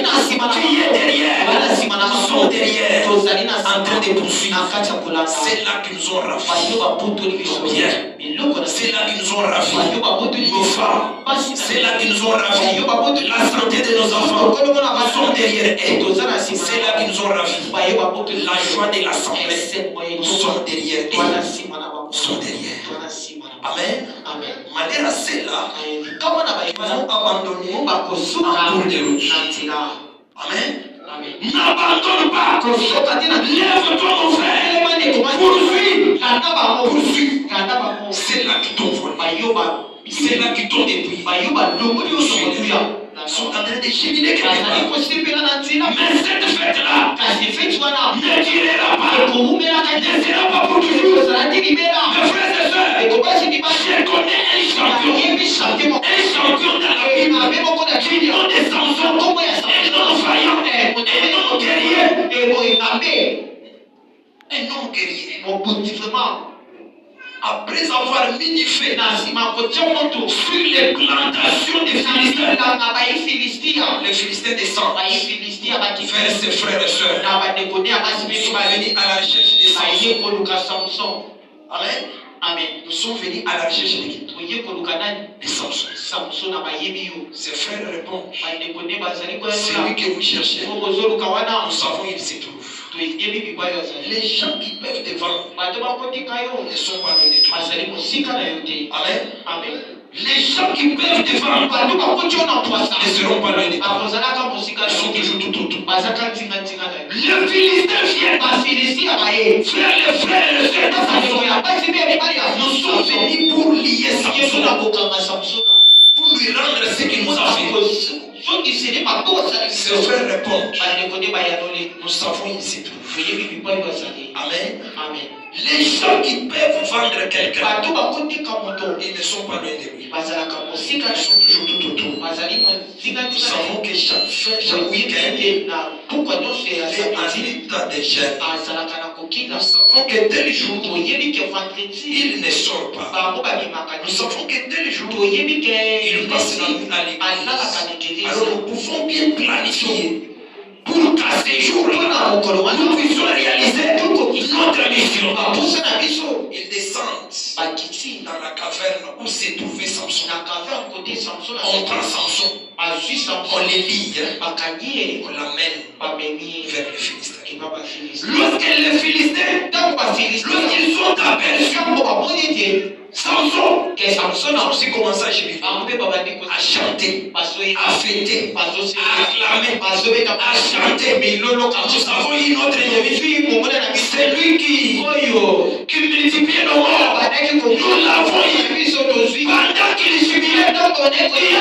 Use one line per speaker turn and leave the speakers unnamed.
qui est derrière, sont derrière, en train de poursuivre. C'est là qu'ils nous ont ravis. Bien. C'est là qu'ils nous ont ravis. Nos femmes, c'est là qu'ils nous ont ravis. La santé de nos enfants sont derrière elles. C'est là qu'ils nous ont ravis. La joie de l'assemblée, nous sommes derrière elles. Nous sommes derrière. Amen. Malgré cela, ils vont abandonner pour de l'autre. Amen. N'abandonne pas. Lève-toi mon frère. Poursuis. C'est là qu'ils t'ont volé. C'est là qu'ils t'ont détruit. Ils sont en train de cheminer quelque part. Mais cette fête-là ne durera pas. Ne sera pas pour toujours. Mes frères et sœurs, je connais un champion dans la vie. Qui ont des Samsons, un homme vaillant, un homme guerrier. Un homme guerrier. Après avoir mis du feu sur les plantations des Philistins, les Philistins descendent vers ses frères et sœurs. Ils sont venus à la recherche de Samson. Amen. Nous sommes venus à la recherche de qui? De Samson. Ses frères répondent. C'est lui que vous cherchez. Nous savons où il se trouve. Les gens qui peuvent te vendre ne sont pas loin de toi. Amen. Les gens qui peuvent te vendre ne seront pas loin de toi. Ils sont toujours tout autour. Les Philistins viennent. Les frères et sœurs, nous sommes venus pour lier Samson, pour lui rendre ce qu'il nous a fait. Ses frères répondent. Nous savons il se trouve. Amen. Les gens qui peuvent vendre quelqu'un, ils ne sont pas loin de lui. Ils sont toujours tout autour. Nous savons que chaque week-end, il est en état de jeûne. Nous savons que tel jour, il ne sort pas. Nous savons que tel jour, il passe la nuit à l'église. Alors nous pouvons bien planifier pour qu'à ces jours-là, nous puissions réaliser notre mission. Ils descendent dans la caverne où s'est trouvé Samson. On prend Samson, on les lie, on l'amène vers les Philistins. Lorsque les Philistins, lorsqu'ils sont aperçus Samson a aussi commencé à gémir, à chanter, à fêter, à acclamer, à chanter. Nous savons une autre ennemi, c'est lui qui multiplie nos morts. Nous l'avons eu. Pendant qu'il jubilait, il y a